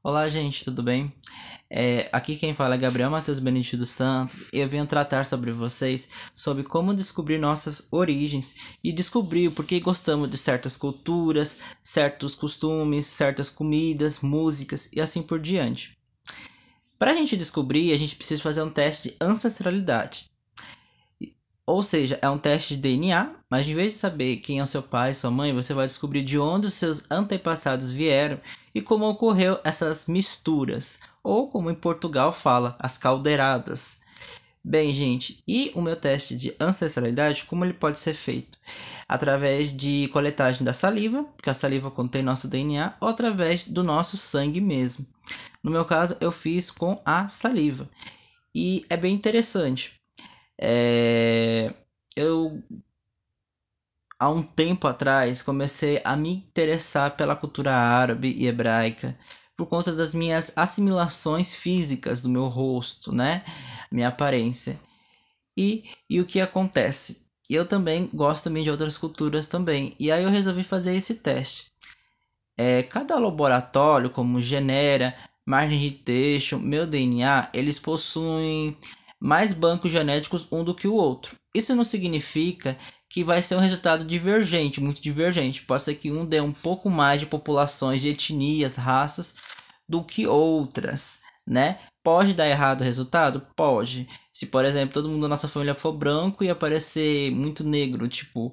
Olá, gente, tudo bem? Aqui quem fala é Gabriel Matheus Benedito dos Santos e eu venho tratar sobre vocês sobre como descobrir nossas origens e descobrir o porquê gostamos de certas culturas, certos costumes, certas comidas, músicas e assim por diante. Para a gente descobrir, a gente precisa fazer um teste de ancestralidade. Ou seja, é um teste de DNA, mas em vez de saber quem é o seu pai, sua mãe, você vai descobrir de onde os seus antepassados vieram e como ocorreu essas misturas, ou como em Portugal fala, as caldeiradas. Bem, gente, e o meu teste de ancestralidade, como ele pode ser feito? Através de coletagem da saliva, porque a saliva contém nosso DNA, ou através do nosso sangue mesmo. No meu caso, eu fiz com a saliva. E é bem interessante. Eu há um tempo atrás comecei a me interessar pela cultura árabe e hebraica por conta das minhas assimilações físicas do meu rosto, né? Minha aparência. E o que acontece? Eu também gosto também de outras culturas também. E aí eu resolvi fazer esse teste. Cada laboratório, como Genera, Margin Retention, Meu DNA, eles possuem mais bancos genéticos um do que o outro. Isso não significa que vai ser um resultado divergente, muito divergente. Pode ser que um dê um pouco mais de populações, de etnias, raças, do que outras, né? Pode dar errado o resultado? Pode. Se, por exemplo, todo mundo da nossa família for branco e aparecer muito negro, tipo,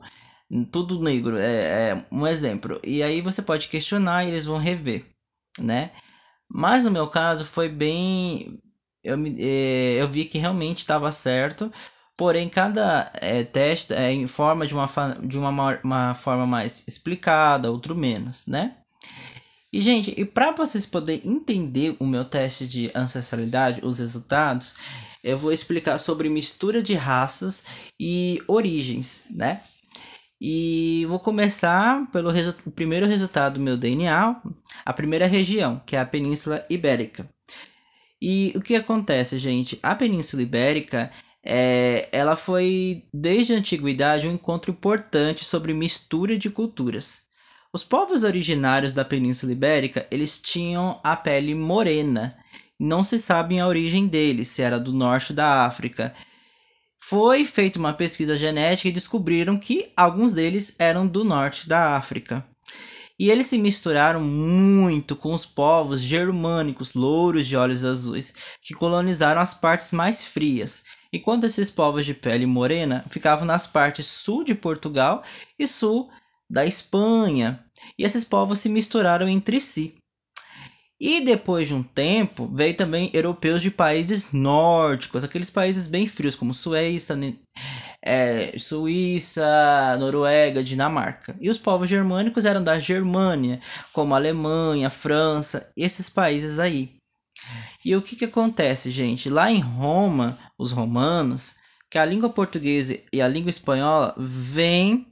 tudo negro, é um exemplo. E aí você pode questionar e eles vão rever, né? Mas no meu caso foi bem. Eu vi que realmente estava certo. Porém, cada teste é em forma uma forma mais explicada, outro menos, né? E, gente, e para vocês poderem entender o meu teste de ancestralidade, os resultados, eu vou explicar sobre mistura de raças e origens, né? E vou começar pelo o primeiro resultado do meu DNA, a primeira região, que é a Península Ibérica. E o que acontece, gente? A Península Ibérica, ela foi desde a antiguidade um encontro importante sobre mistura de culturas. Os povos originários da Península Ibérica, eles tinham a pele morena. Não se sabe a origem deles, se era do norte da África. Foi feita uma pesquisa genética e descobriram que alguns deles eram do norte da África. E eles se misturaram muito com os povos germânicos, louros de olhos azuis, que colonizaram as partes mais frias, enquanto esses povos de pele morena ficavam nas partes sul de Portugal e sul da Espanha. E esses povos se misturaram entre si. E depois de um tempo, veio também europeus de países nórdicos, aqueles países bem frios, como Suíça, Noruega, Dinamarca. E os povos germânicos eram da Germânia, como Alemanha, França, esses países aí. E o que acontece, gente? Lá em Roma, os romanos, que a língua portuguesa e a língua espanhola vêm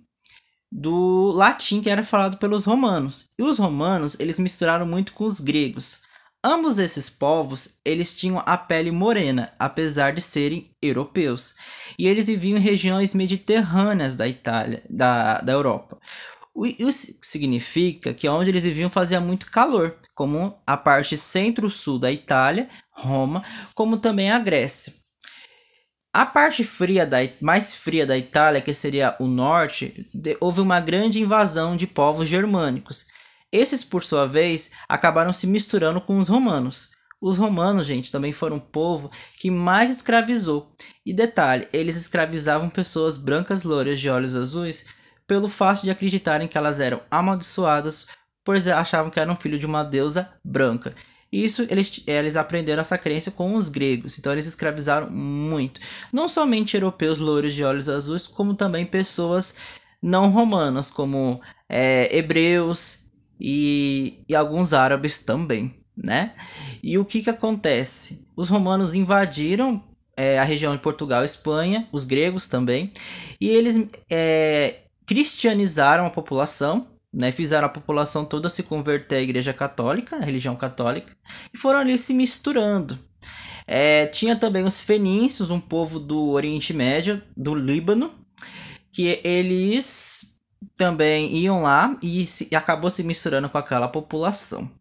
do latim que era falado pelos romanos. E os romanos, eles misturaram muito com os gregos. Ambos esses povos, eles tinham a pele morena, apesar de serem europeus. E eles viviam em regiões mediterrâneas da Itália, da Europa. Isso significa que onde eles viviam fazia muito calor, como a parte centro-sul da Itália, Roma, como também a Grécia. A parte mais fria da Itália, que seria o norte, houve uma grande invasão de povos germânicos. Esses, por sua vez, acabaram se misturando com os romanos. Os romanos, gente, também foram um povo que mais escravizou. E detalhe, eles escravizavam pessoas brancas loiras de olhos azuis pelo fato de acreditarem que elas eram amaldiçoadas, pois achavam que eram filho de uma deusa branca. Isso eles aprenderam essa crença com os gregos, então eles escravizaram muito. Não somente europeus loiros de olhos azuis, como também pessoas não romanas, como hebreus e alguns árabes também, né? E o que acontece? Os romanos invadiram a região de Portugal e Espanha, os gregos também, e eles cristianizaram a população, né, fizeram a população toda se converter à Igreja Católica, à religião católica, e foram ali se misturando. Tinha também os fenícios, um povo do Oriente Médio, do Líbano, que eles também iam lá e acabou se misturando com aquela população.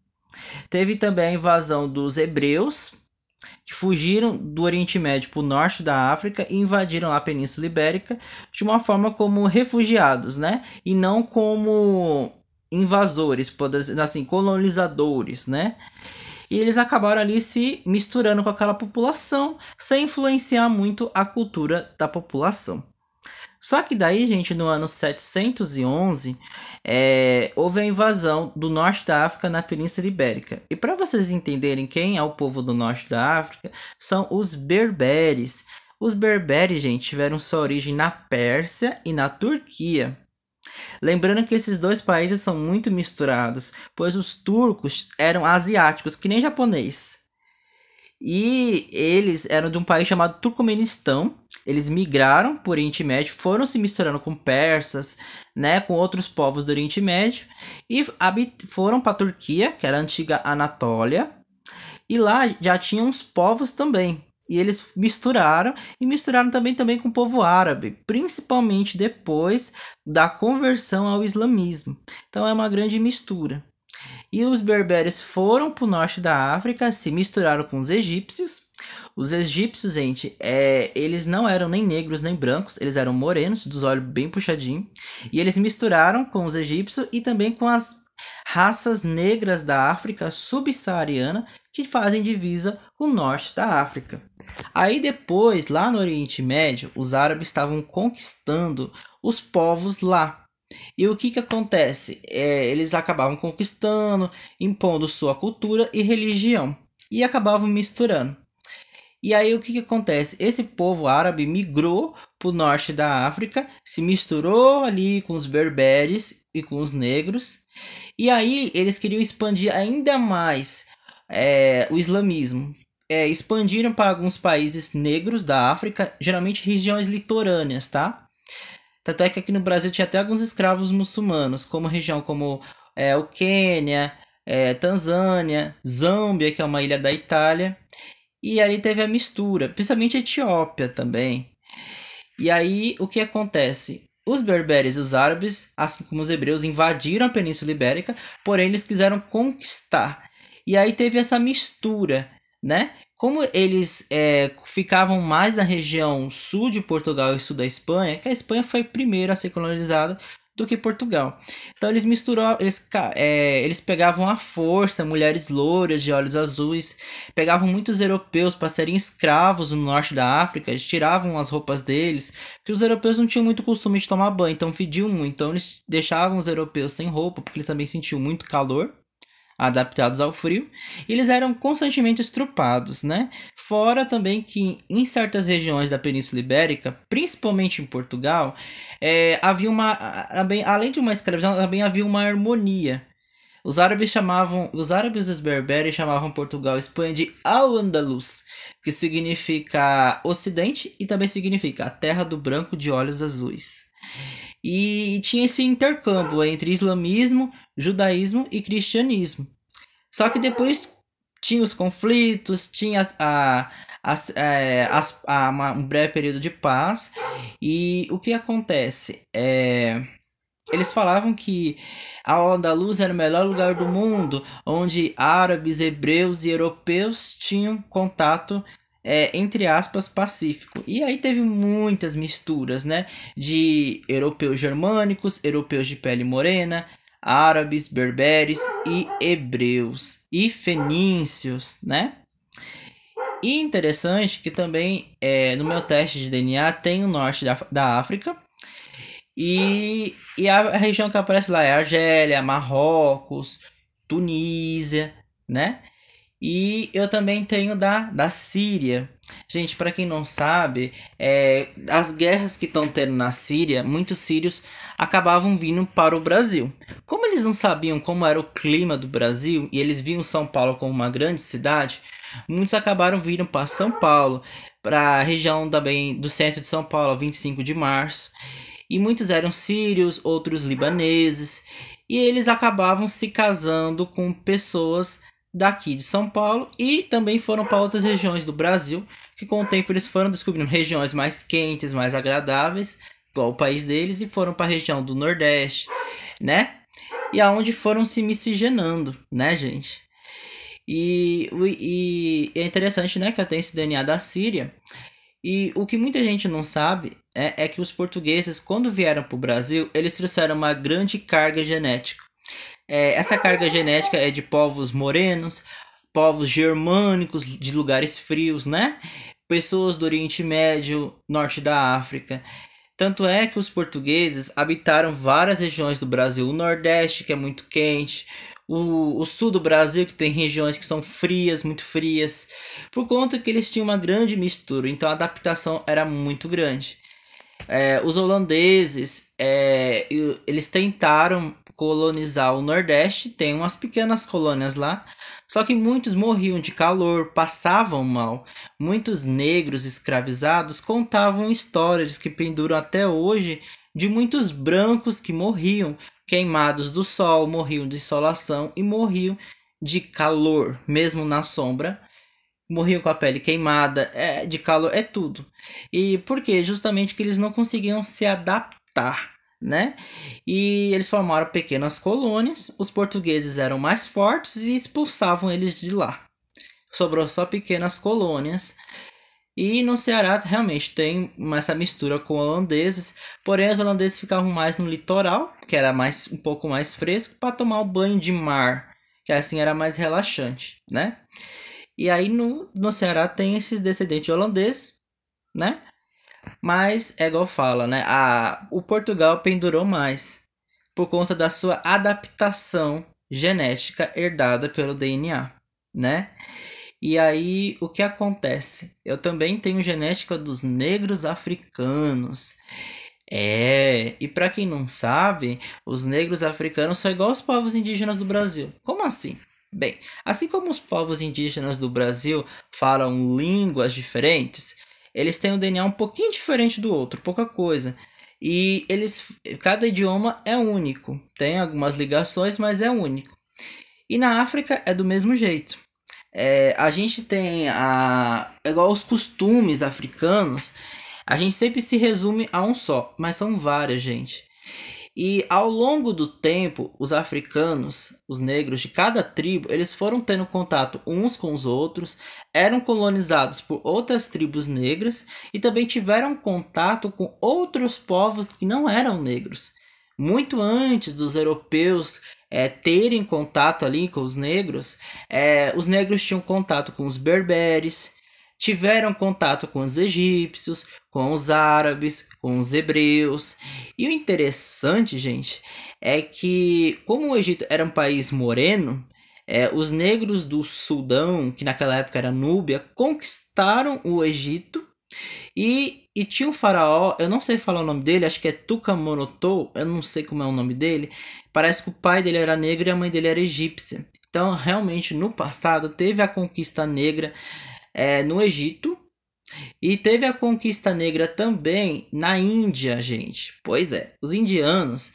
Teve também a invasão dos hebreus, que fugiram do Oriente Médio para o norte da África e invadiram a Península Ibérica de uma forma como refugiados, né? E não como invasores, assim, colonizadores, né? E eles acabaram ali se misturando com aquela população, sem influenciar muito a cultura da população. Só que daí, gente, no ano 711, houve a invasão do norte da África na Península Ibérica. E para vocês entenderem quem é o povo do norte da África, são os berberes. Os berberes, gente, tiveram sua origem na Pérsia e na Turquia. Lembrando que esses dois países são muito misturados, pois os turcos eram asiáticos, que nem japonês. E eles eram de um país chamado Turcomenistão. Eles migraram por Oriente Médio, foram se misturando com persas, né, com outros povos do Oriente Médio e foram para a Turquia, que era a antiga Anatólia. E lá já tinham uns povos também. E eles misturaram e misturaram também com o povo árabe, principalmente depois da conversão ao islamismo. Então é uma grande mistura. E os berberes foram para o norte da África, se misturaram com os egípcios. Os egípcios, gente, eles não eram nem negros nem brancos, eles eram morenos, dos olhos bem puxadinhos. E eles misturaram com os egípcios e também com as raças negras da África subsaariana, que fazem divisa com o norte da África. Aí depois, lá no Oriente Médio, os árabes estavam conquistando os povos lá. E o que acontece? Eles acabavam conquistando, impondo sua cultura e religião. E acabavam misturando. E aí o que acontece? Esse povo árabe migrou para o norte da África, se misturou ali com os berberes e com os negros. E aí eles queriam expandir ainda mais o islamismo. Expandiram para alguns países negros da África, geralmente regiões litorâneas, tá? Tanto é que aqui no Brasil tinha até alguns escravos muçulmanos, como região como o Quênia, Tanzânia, Zâmbia, que é uma ilha da Itália. E ali teve a mistura, principalmente a Etiópia também. E aí o que acontece? Os berberes e os árabes, assim como os hebreus, invadiram a Península Ibérica, porém eles quiseram conquistar. E aí teve essa mistura, né? Como eles ficavam mais na região sul de Portugal e sul da Espanha, que a Espanha foi primeiro a ser colonizada do que Portugal. Então eles misturavam, eles pegavam à força mulheres louras de olhos azuis, pegavam muitos europeus para serem escravos no norte da África, tiravam as roupas deles, porque os europeus não tinham muito costume de tomar banho, então fediam muito. Então eles deixavam os europeus sem roupa, porque eles também sentiam muito calor, adaptados ao frio, e eles eram constantemente estrupados, né? Fora também que em certas regiões da Península Ibérica, principalmente em Portugal, havia além de uma escravidão, também havia uma harmonia. Os árabes e os berberes chamavam Portugal e Espanha de Al-Andalus, que significa Ocidente e também significa a terra do branco de olhos azuis. E tinha esse intercâmbio entre islamismo, judaísmo e cristianismo. Só que depois tinha os conflitos, tinha um breve período de paz. E o que acontece? Eles falavam que Al-Andalus era o melhor lugar do mundo, onde árabes, hebreus e europeus tinham contato entre aspas, pacífico. E aí teve muitas misturas, né? De europeus germânicos, europeus de pele morena, árabes, berberes e hebreus e fenícios, né? E interessante que também no meu teste de DNA tem o norte da África. E a região que aparece lá é Argélia, Marrocos, Tunísia, né? E eu também tenho da Síria. Gente, para quem não sabe, as guerras que estão tendo na Síria, muitos sírios acabavam vindo para o Brasil. Como eles não sabiam como era o clima do Brasil e eles viam São Paulo como uma grande cidade, muitos acabaram vindo para São Paulo, para a região também do centro de São Paulo, 25 de março. E muitos eram sírios, outros libaneses, e eles acabavam se casando com pessoas daqui de São Paulo e também foram para outras regiões do Brasil, que com o tempo eles foram descobrindo regiões mais quentes, mais agradáveis, igual o país deles, e foram para a região do Nordeste, né? E aonde foram se miscigenando, né, gente? E é interessante, né, que tem esse DNA da Síria. E o que muita gente não sabe é que os portugueses, quando vieram para o Brasil, eles trouxeram uma grande carga genética. Essa carga genética é de povos morenos, povos germânicos de lugares frios, né? Pessoas do Oriente Médio, norte da África. Tanto é que os portugueses habitaram várias regiões do Brasil. O Nordeste, que é muito quente. O sul do Brasil, que tem regiões que são frias, muito frias. Por conta que eles tinham uma grande mistura. Então a adaptação era muito grande. Os holandeses, eles tentaram colonizar o Nordeste. Tem umas pequenas colônias lá. Só que muitos morriam de calor, passavam mal. Muitos negros escravizados contavam histórias que penduram até hoje de muitos brancos que morriam queimados do sol, morriam de insolação e morriam de calor, mesmo na sombra. Morriam com a pele queimada, de calor, é tudo. E por quê? Justamente que eles não conseguiam se adaptar, né? E eles formaram pequenas colônias. Os portugueses eram mais fortes e expulsavam eles de lá. Sobrou só pequenas colônias. E no Ceará realmente tem essa mistura com holandeses. Porém, os holandeses ficavam mais no litoral, que era um pouco mais fresco, para tomar o banho de mar, que assim era mais relaxante, né? E aí no Ceará tem esses descendentes holandeses, né? Mas é igual fala, né? O Portugal pendurou mais por conta da sua adaptação genética herdada pelo DNA, né? E aí o que acontece? Eu também tenho genética dos negros africanos. E para quem não sabe, os negros africanos são igual aos povos indígenas do Brasil. Como assim? Bem, assim como os povos indígenas do Brasil falam línguas diferentes, eles têm um DNA um pouquinho diferente do outro, pouca coisa. E cada idioma é único. Tem algumas ligações, mas é único. E na África é do mesmo jeito. A gente tem igual os costumes africanos, a gente sempre se resume a um só, mas são várias, gente. E ao longo do tempo, os africanos, os negros de cada tribo, eles foram tendo contato uns com os outros, eram colonizados por outras tribos negras e também tiveram contato com outros povos que não eram negros. Muito antes dos europeus terem contato ali com os negros tinham contato com os berberes, tiveram contato com os egípcios, com os árabes, com os hebreus. E o interessante, gente, é que como o Egito era um país moreno, os negros do Sudão, que naquela época era Núbia, conquistaram o Egito. E tinha um faraó, eu não sei falar o nome dele, acho que é Tukamonotou, eu não sei como é o nome dele. Parece que o pai dele era negro e a mãe dele era egípcia. Então, realmente, no passado, teve a conquista negra no Egito. E teve a conquista negra também na Índia, gente. Pois é, os indianos,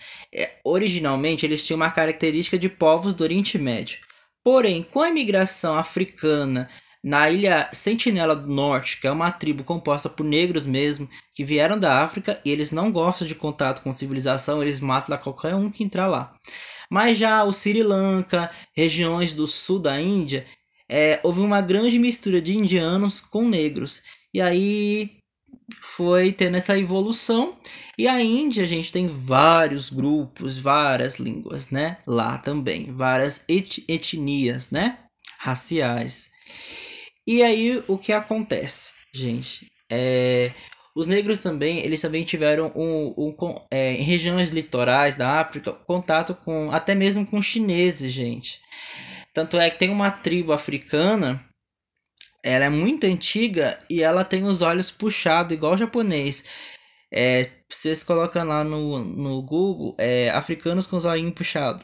originalmente, eles tinham uma característica de povos do Oriente Médio. Porém, com a imigração africana na ilha Sentinela do Norte, que é uma tribo composta por negros mesmo, que vieram da África, e eles não gostam de contato com civilização, eles matam qualquer um que entrar lá. Mas já o Sri Lanka, regiões do sul da Índia, houve uma grande mistura de indianos com negros. E aí foi tendo essa evolução. E a Índia, a gente tem vários grupos, várias línguas, né? Lá também, várias etnias, né? Raciais. E aí o que acontece, gente? Os negros também, eles também tiveram em regiões litorais da África, contato com até mesmo com chineses, gente. Tanto é que tem uma tribo africana, ela é muito antiga e ela tem os olhos puxados igual o japonês. Vocês colocam lá no Google, africanos com os olhinhos puxados.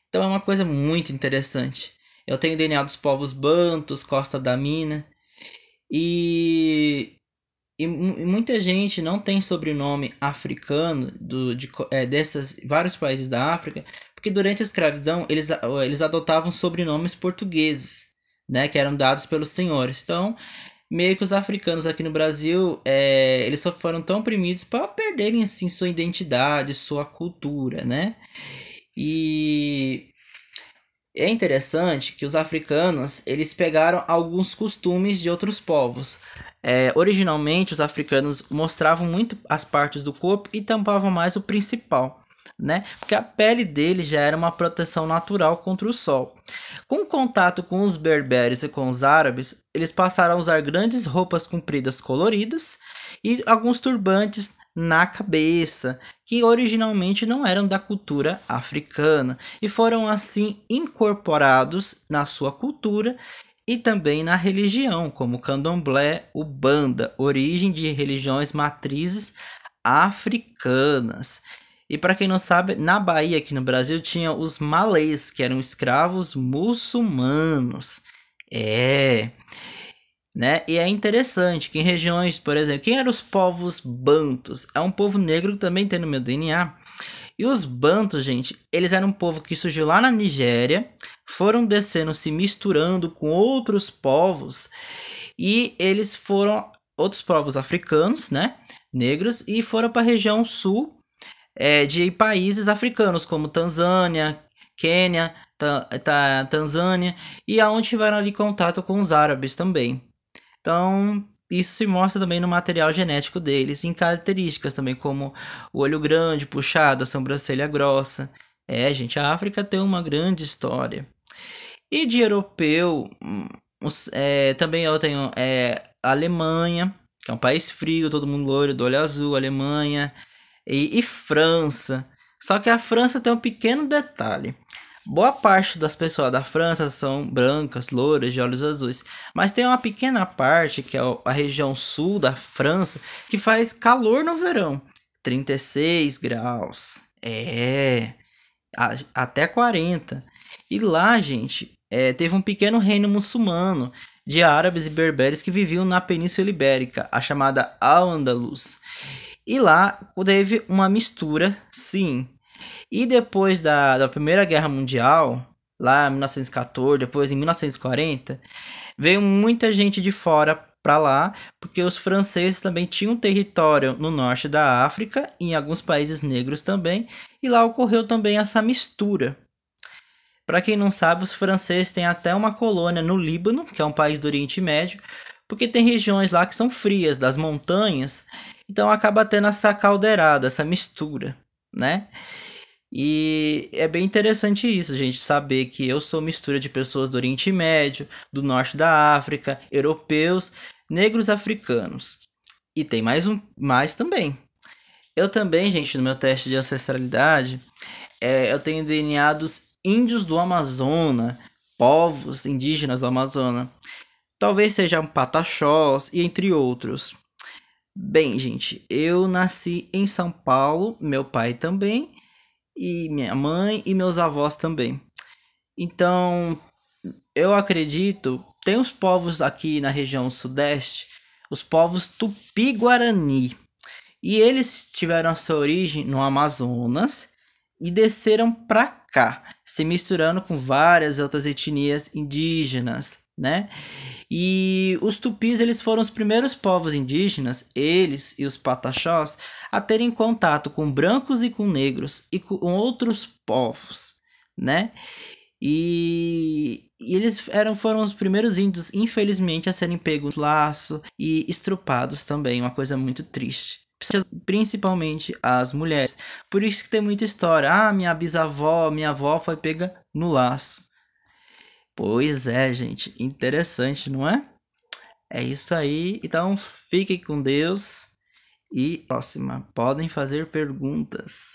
Então é uma coisa muito interessante. Eu tenho DNA dos povos bantus, Costa da Mina. E muita gente não tem sobrenome africano desses vários países da África, porque durante a escravidão eles adotavam sobrenomes portugueses, né, que eram dados pelos senhores. Então, meio que os africanos aqui no Brasil, eles só foram tão oprimidos para perderem assim sua identidade, sua cultura, né? E É interessante que os africanos, eles pegaram alguns costumes de outros povos. Originalmente, os africanos mostravam muito as partes do corpo e tampavam mais o principal, né? Porque a pele deles já era uma proteção natural contra o sol. Com o contato com os berberes e com os árabes, eles passaram a usar grandes roupas compridas coloridas e alguns turbantes na cabeça, que originalmente não eram da cultura africana e foram assim incorporados na sua cultura e também na religião, como candomblé, ubanda, origem de religiões matrizes africanas. E para quem não sabe, na Bahia, aqui no Brasil, tinha os malês, que eram escravos muçulmanos. É, né? E é interessante que em regiões, por exemplo, quem eram os povos bantus? É um povo negro que também tem no meu DNA. E os bantus, gente, eles eram um povo que surgiu lá na Nigéria, foram descendo, se misturando com outros povos, e eles foram outros povos africanos, né? Negros, e foram para a região sul de países africanos, como Tanzânia, Quênia, Tanzânia, e aonde tiveram ali contato com os árabes também. Então, isso se mostra também no material genético deles, em características também, como o olho grande, puxado, a sobrancelha grossa. Gente, a África tem uma grande história. E de europeu, também eu tenho a Alemanha, que é um país frio, todo mundo loiro, do olho azul, Alemanha, e França. Só que a França tem um pequeno detalhe. Boa parte das pessoas da França são brancas, louras, de olhos azuis. Mas tem uma pequena parte, que é a região sul da França, que faz calor no verão. 36 graus. Até 40. E lá, gente, teve um pequeno reino muçulmano de árabes e berberes que viviam na Península Ibérica, a chamada Al-Andalus. E lá teve uma mistura, sim. E depois da Primeira Guerra Mundial, lá em 1914, depois em 1940, veio muita gente de fora para lá, porque os franceses também tinham território no norte da África, e em alguns países negros também, e lá ocorreu também essa mistura. Para quem não sabe, os franceses têm até uma colônia no Líbano, que é um país do Oriente Médio, porque tem regiões lá que são frias, das montanhas, então acaba tendo essa caldeirada, essa mistura, né? E é bem interessante isso, gente, saber que eu sou mistura de pessoas do Oriente Médio, do Norte da África, europeus, negros africanos. E tem mais também. Eu também, gente, no meu teste de ancestralidade, eu tenho DNA dos índios do Amazonas, povos indígenas do Amazonas. Talvez sejam pataxós e entre outros. Bem, gente, eu nasci em São Paulo, meu pai também, e minha mãe e meus avós também. Então, eu acredito, tem os povos aqui na região sudeste, os povos Tupi-Guarani. E eles tiveram a sua origem no Amazonas e desceram para cá, se misturando com várias outras etnias indígenas, né? E os tupis, eles foram os primeiros povos indígenas, eles e os pataxós, a terem contato com brancos e com negros e com outros povos, né? E eles foram os primeiros índios, infelizmente, a serem pegos no laço e estrupados também, uma coisa muito triste. Principalmente as mulheres. Por isso que tem muita história. Ah, minha bisavó, minha avó foi pega no laço. Pois é, gente. Interessante, não é? É isso aí. Então, fiquem com Deus. E próxima. Podem fazer perguntas.